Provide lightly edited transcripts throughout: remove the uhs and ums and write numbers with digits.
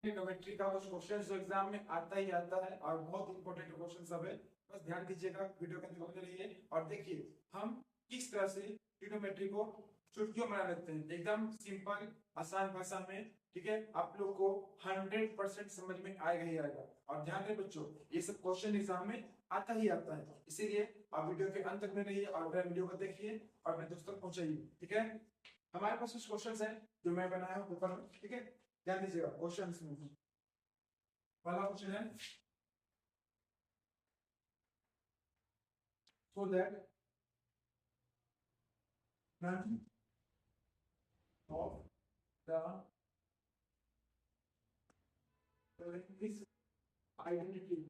Trigonometry का कुछ question जो एग्जाम में आता ही आता है और बहुत इंपॉर्टेंट क्वेश्चन सब है। बस ध्यान दीजिएगा, वीडियो को देखते रहिए और देखिए हम किस तरह से ट्रिग्नोमेट्री को चुटकियों में बना लेते हैं, एकदम सिंपल आसान भाषा में। ठीक है, आप लोग को 100% समझ में आएगा ही आएगा। और ध्यान दें बच्चों, ये सब क्वेश्चन एग्जाम में आता ही आता है, इसीलिए आप वीडियो के अंत तक में रहिए और मेरा वीडियो को देखिए और अपने दोस्तों तक पहुंचाइए। ठीक है, हमारे पास कुछ क्वेश्चन है जो मैं बनाया हूँ पेपर में। ठीक है, ध्यान दीजिएगा। क्वेश्चन पहला क्वेश्चन है, so that none of the following is identity।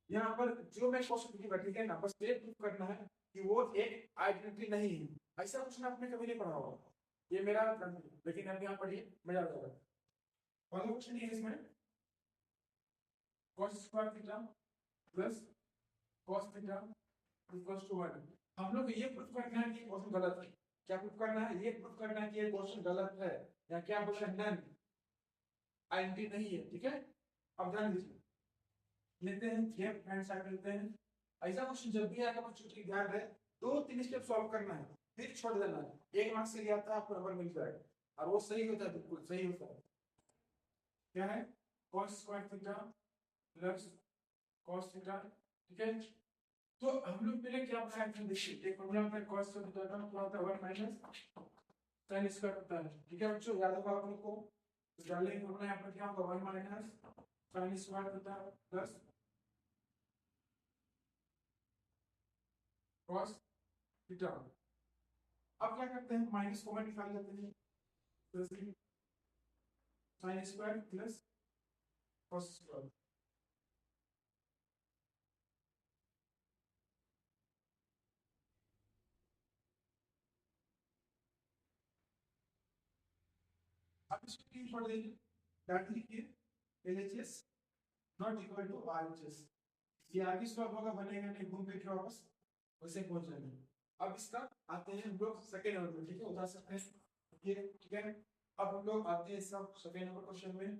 यहाँ पर जो मैं क्वेश्चन की बैठी है ना, बस ये प्रूव करना है कि वो एक आइडेंटिटी नहीं है। ऐसा क्वेश्चन आपने कभी नहीं पढ़ा होगा, ये मेरा लेकिन आप यहाँ पढ़िए, मजा आ जाएगा। पहला क्वेश्चन ये है इसमें, cos square theta plus cos theta equals to 1। हम लोग ये प्रूफ करना है कि क्वेश्चन गलत है। क्या प्रूफ करना है? ये प्रूफ करना है कि ये क्वेश्चन गलत है, या क्या बोला है, नन आइडेंटिटी नहीं है। ठीक है, अब ध्यान दीजिए, लेते हैं लेफ्ट हैंड साइड लेते हैं। ऐसा क्वेश्चन जब भी आएगा बच्चों की ध्यान रहे, 2-3 स्टेप सॉल्व करना है, फिर छोड़ देना है। 1 मार्क्स के लिए आता है, आपको नंबर मिल जाएगा और वो सही होता है, बिल्कुल सही होता है। क्या है? cos square theta plus cos theta. ठीक है, तो हम लोग पहले क्या बनाया था, देखिए एक फॉर्मूला होता है cos थीटा का, क्या होता है 1 माइनस sin स्क्वायर होता है। ठीक है बच्चों, याद होगा आप लोग को। तो डालेंगे फॉर्मूला यहाँ पर, क्या होगा 1 minus sin square theta plus cos theta. अब क्या करते हैं, माइनस कॉमन निकाल लेते हैं, तो sin square plus cos square. अब इसको क्यों छोड़ देंगे, डाल दीजिए LHS not equal to RHS। ये आगे सॉल्व होगा, बनेगा नहीं, घूम फिर के वापस वैसे पहुंच जाएंगे। अब इसका आते हैं हम लोग सेकेंड नंबर में। ठीक है, उठा सकते हैं ये। ठीक है, अब हम लोग आते हैं सब सेकेंड नंबर क्वेश्चन में।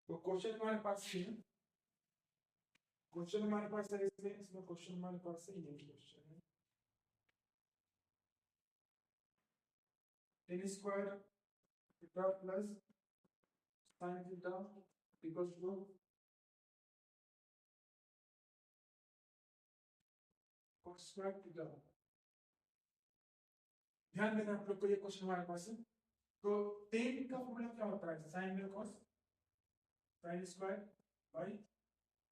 तो क्वेश्चन हमारे पास है, क्वेश्चन हमारे पास है इसमें क्वेश्चन हमारे पास है, ये क्वेश्चन है tan square theta plus sin theta equals to cos square theta. ध्यान देना आप लोग को, ये क्वेश्चन हमारे पास है। तो tan का फॉर्मूला क्या होता है, sin में cos sin square by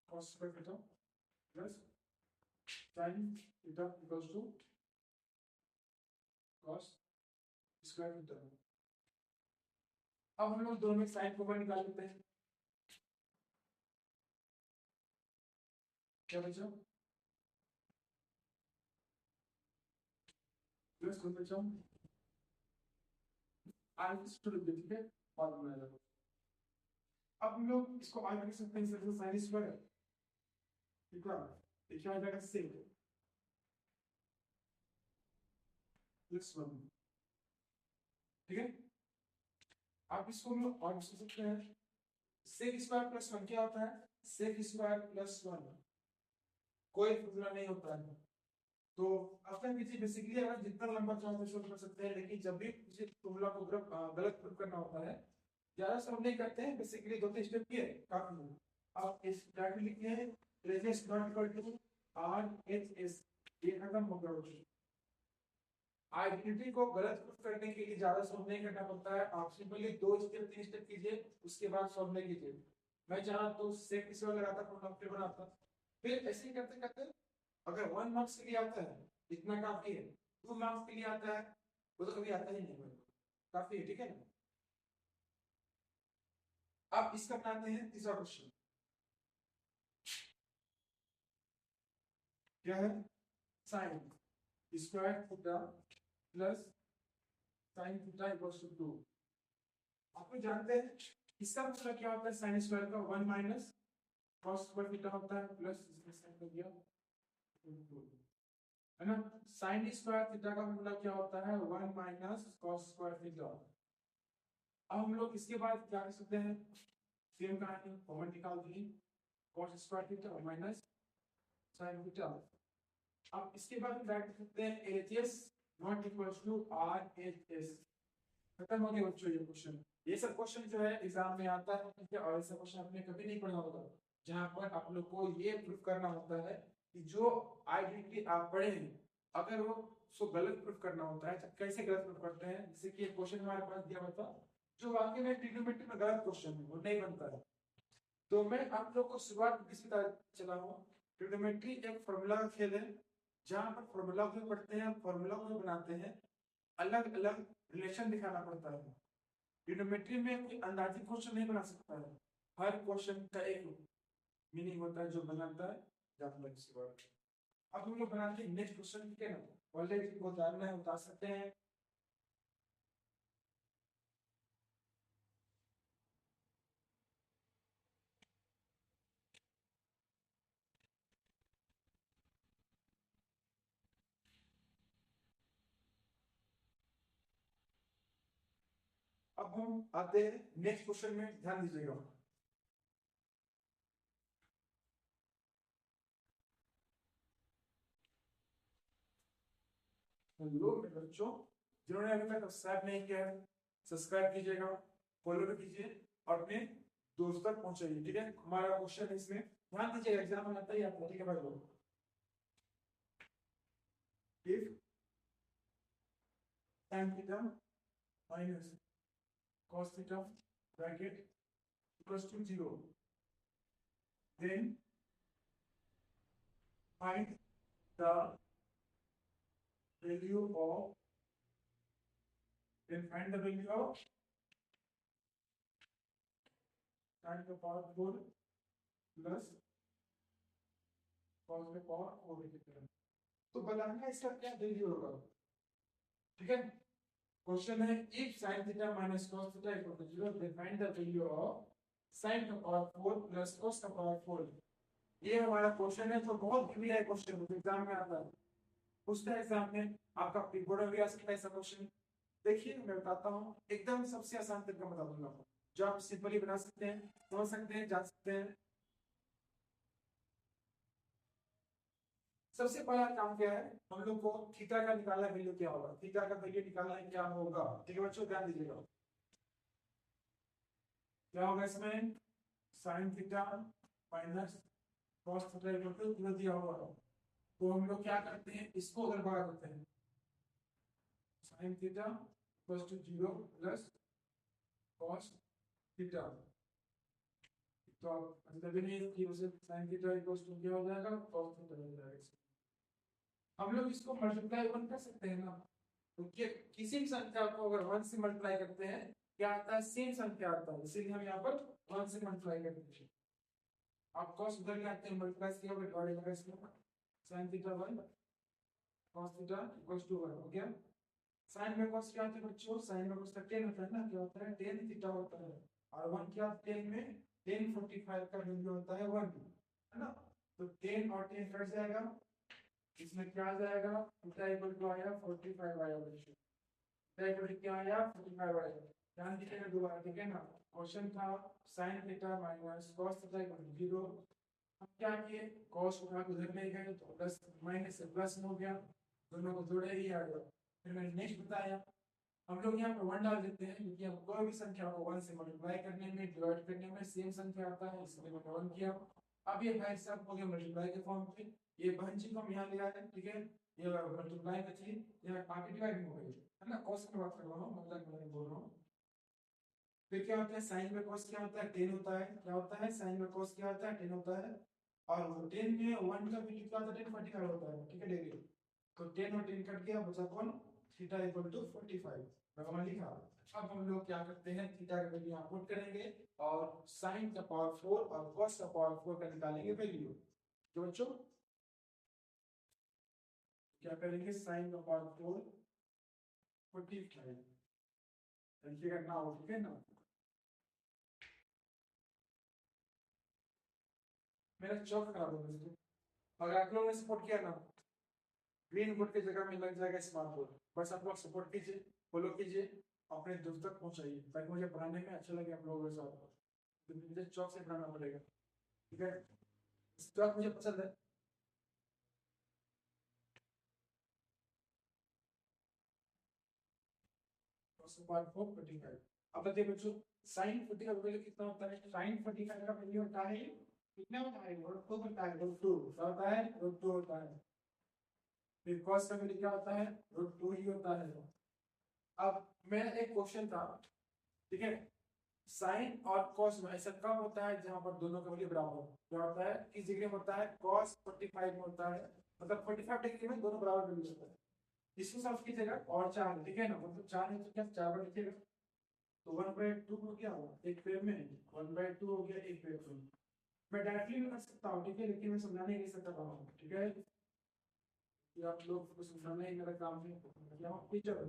cos square theta plus sin theta equals to cos square theta. अब हम लोग दोनों में साइन कॉमन निकाल लेते हैं। क्या बचा, प्लस को बचा आगे से छोड़ दे। ठीक है, बाद में आएगा। अब हम लोग इसको आगे लिख सकते हैं, इससे साइन स्क्वायर ठीक है, ये क्या आ जाएगा सेक प्लस 1। ठीक है, आप इसको हम लोग और लिख सकते हैं, सेक स्क्वायर प्लस 1 क्या होता है, सेक स्क्वायर प्लस 1 कोई फॉर्मूला नहीं होता है। तो अपने पीछे बेसिकली अगर जितना लंबा चाहो तो कर सकते हैं, लेकिन जब भी किसी फॉर्मूला को गलत प्रूफ करना होता है, ज्यादा सब नहीं करते हैं, बेसिकली 2-3 स्टेप किए काफी है। आप इस डायरेक्ट लिखते हैं radius not equal to RHS, ये खत्म हो गया। आइडेंटिटी को गलत प्रूफ करने के लिए ज्यादा सॉल्व नहीं करना पड़ता है, आप सिंपली 2 स्टेप 3 स्टेप कीजिए, उसके बाद सॉल्व नहीं कीजिए। मैं चाहा तो सेक किसी वाला लगाता, फॉर्मूला बनाता, फिर ऐसे ही करते करते अगर 1 मार्क्स के लिए आता है इतना काफी है, 2 मार्क्स के लिए आता है वो तो कभी आता ही नहीं, काफी है। ठीक है ना, अब इसका बनाते हैं तीसरा क्वेश्चन। क्या है, sine square theta plus sine theta equals to 2। आप लोग जानते हैं इसका मतलब क्या होता है, साइन स्क्वायर का 1 माइनस cos स्क्वायर थीटा होता है प्लस इसमें साइन कर दिया 2। है ना। साइन स्क्वायर थीटा का फॉर्मूला क्या होता है, 1 माइनस कॉस स्क्वायर थीटा। अब हम लोग इसके बाद क्या कर सकते हैं, सेम कहानी कॉमन निकाल दी, cos square theta minus sine theta. अब इसके बाद हम राइट कर सकते हैं H not equals to R H S. खत्म हो गया बच्चों ये क्वेश्चन। ये सब क्वेश्चन जो है एग्जाम में आता है, ठीक है, और ऐसा क्वेश्चन आपने कभी नहीं पढ़ा होगा जहां पर आप लोग को ये प्रूफ करना होता है कि जो आइडेंटिटी आप पढ़े हैं अगर वो सो गलत प्रूफ करना होता है। तो कैसे गलत प्रूफ करते हैं, जैसे कि एक क्वेश्चन हमारे पास दिया हुआ था जो वाकई में ट्रिग्नोमेट्री में गलत क्वेश्चन है, वो नहीं बनता है। तो मैं आप लोग को शुरुआत में किसी तरह चला हूँ। ट्रिग्नोमेट्री एक फॉर्मूला का खेल है जहां पर फॉर्मूला को पढ़ते हैं, फॉर्मूला को बनाते हैं, अलग अलग रिलेशन दिखाना पड़ता है। ट्रिग्नोमेट्री में कोई अंदाजी क्वेश्चन नहीं बना सकता है, हर क्वेश्चन का एक मीनिंग होता है जो बनाता है जाता है इसके बाद। अब हम लोग बनाते हैं नेक्स्ट क्वेश्चन, ठीक है ना। ऑलरेडी को जानना है बता सकते हैं। अब हम आते हैं नेक्स्ट क्वेश्चन में, ध्यान दीजिएगा। हेलो मेरे बच्चों, जिन्होंने अभी तक सब्सक्राइब नहीं किया है सब्सक्राइब कीजिएगा, फॉलो भी कीजिए और अपने दोस्त तक पहुंचाइए, ठीक है। हमारा क्वेश्चन है इसमें, ध्यान दीजिएगा, एग्जाम में आता ही आता है, ठीक है भाई लोग। If tan theta minus cos theta bracket equals to 0, then find the value of then find the value of tan का पावर 4 प्लस cos का पावर 4 की तरह। तो बताना इसका क्या वैल्यू होगा, ठीक है। क्वेश्चन है if sin theta minus cos theta equal to 0 then find the value of sin का पावर 4 प्लस cos का पावर 4। ये हमारा क्वेश्चन है, तो बहुत क्लियर है क्वेश्चन, एग्जाम में आता है, पूछता है एग्जाम में, आपका प्री बोर्ड में भी आ सकता है ऐसा क्वेश्चन। देखिए मैं बताता हूँ, एकदम सबसे आसान तरीका बता दूंगा जो आप सिंपली बना सकते हैं, समझ सकते हैं, जान सकते हैं। सबसे पहला काम क्या है, हम लोग को थीटा का निकालना है, वैल्यू क्या होगा, थीटा का वैल्यू निकालना है क्या होगा, ठीक है बच्चों ध्यान दीजिएगा। क्या होगा इसमें, sine theta minus cos theta equal to 0 दिया होगा। तो हम लोग क्या करते हैं, इसको अगर बड़ा करते हैं, sine theta equal to 0 plus cos theta, तो आप मतलब नहीं कि उसे sin थीटा इक्वल्स टू क्या हो जाएगा, cos थीटा हो जाएगा। हम लोग इसको मल्टीप्लाई 1 कर सकते हैं ना, तो किसी भी संख्या को अगर 1 से मल्टीप्लाई करते हैं क्या आता है, सेम संख्या आता है, इसीलिए हम यहाँ पर 1 से मल्टीप्लाई करते हैं। आप cos उधर ले आते हैं, मल्टीप्लाई किया हुआ डिवाइड होगा इसमें, sin theta 1 cos theta equals to 1 हो गया। sin में cos क्या होता है बच्चों, sin में cos का tan होता है ना, क्या होता है tan थीटा होता है, और 1 क्या tan में tan 45 का वैल्यू होता है 1, है ना। तो tan और tan कट जाएगा, इसमें क्या आ जाएगा, थीटा इक्वल टू आया 45 आया बच्चों, थीटा इक्वल टू क्या आया 45 आया। ध्यान दीजिएगा दोबारा, ठीक है ना। क्वेश्चन था sin theta minus cos theta equal to 0। अब क्या किए, cos उठा के उधर ले गए तो प्लस माइनस से प्लस हो गया, दोनों को जोड़े ही आ गया। फिर मैंने नेक्स्ट बताया, हम लोग यहाँ पे 1 डाल देते हैं क्योंकि हम कोई भी संख्या को 1 से मल्टीप्लाई करने में, डिवाइड करने में सेम संख्या आता है, इसलिए मैंने 1 किया। अब ये भाई साहब हो गया मल्टीप्लाई के फॉर्म पे, ये बहन को हम यहाँ ले आए, ठीक है, ये मल्टीप्लाई का चीज यहाँ आगे डिवाइड हो गई, है ना। cos की बात कर रहा हूँ, मतलब मैं बोल रहा हूँ। फिर क्या होता है, साइन में cos क्या होता है, tan होता है, क्या होता है साइन में cos क्या होता है, tan होता है, और 10 में 1 का वैल्यू क्या होता है, 10 45 होता है, ठीक है डेरिवेटिव। तो 10 और 10 कट गया, बचा कौन, थीटा इक्वल टू 45, मैंने लिखा। अब हम लोग क्या करते हैं, थीटा का वैल्यू यहाँ पुट करेंगे और साइन का पावर 4 और cos का पावर 4 का निकालेंगे वैल्यू। तो बच्चों क्या करेंगे, साइन का पावर 4 45 लिखिएगा ना, हो ठीक है ना। मेरा चौक खराब हो गया, अगर आप लोगों ने सपोर्ट किया ना ग्रीन बोर्ड की जगह में लग जाएगा स्मार्ट बोर्ड। बस आप लोग सपोर्ट कीजिए, फॉलो कीजिए, अपने दोस्त तक पहुंचाइए ताकि मुझे पढ़ाने में अच्छा लगे आप लोगों के साथ। तो मुझे चौक से पढ़ाना पड़ेगा, ठीक है? चौक मुझे पसंद है। पार्ट 4 अब देखिए बच्चों, साइन 40 का वैल्यू कितना होता है? साइन 45 का वैल्यू होता है कितना होता है? √2 होता है, √2 होता है, √2 होता है। फिर cos का वैल्यू क्या होता है? √2 ही होता है। अब मेरा एक क्वेश्चन था, ठीक है, साइन और कॉस में ऐसा कब होता है जहां पर दोनों का वैल्यू बराबर हो? क्या होता है? किस डिग्री में होता है? cos 45 में होता है, मतलब 45 डिग्री में दोनों बराबर वैल्यू होता है। इसको सॉल्व कीजिएगा और 4, ठीक है ना, मतलब 4 है तो क्या 4 बार लिखिएगा, तो 1/2 हो गया, एक पेड़ में 1/2 हो गया एक पेड़ में। मैं डायरेक्टली भी कर सकता हूँ, ठीक है, लेकिन मैं समझाने नहीं सकता हूँ, ठीक है, कि आप लोग को समझाना ही मेरा काम है, टीचर।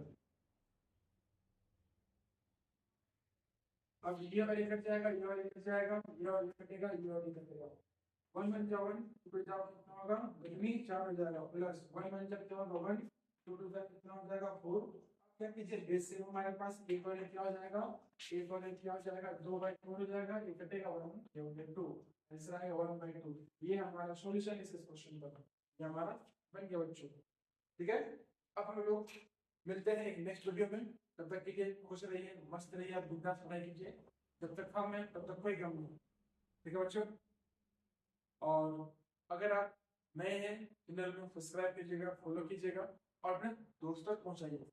अब ये वाले कट जाएगा, ये वाले कट जाएगा, ये वाले कटेगा, ये वाले कटेगा। 1 बन जाओ 1, 2 पे जाओ कितना होगा? इतनी 4 हो जाएगा, प्लस 1 बन जाए कितना होगा? 1, 2 टू जाए कितना हो जाएगा? 4। क्या कीजिए, बेस से हमारे पास एक वाले क्या हो जाएगा? एक वाले क्या हो जाएगा? 2/4 हो जाएगा, ये कटेगा 1, ये हो गया 2, आंसर आएगा 1/2। ये हमारा सॉल्यूशन इस क्वेश्चन का, ये हमारा बन गया बच्चों, ठीक है। अब हम लोग मिलते हैं एक नेक्स्ट वीडियो में, तब तक के लिए खुश रहिए, मस्त रहिए, आप बिंदास पढ़ाई कीजिए। जब तक हम हैं तब तक कोई गम नहीं, ठीक है बच्चों। और अगर आप नए हैं चैनल में सब्सक्राइब कीजिएगा, फॉलो कीजिएगा और अपने दोस्तों तक पहुंचाइए।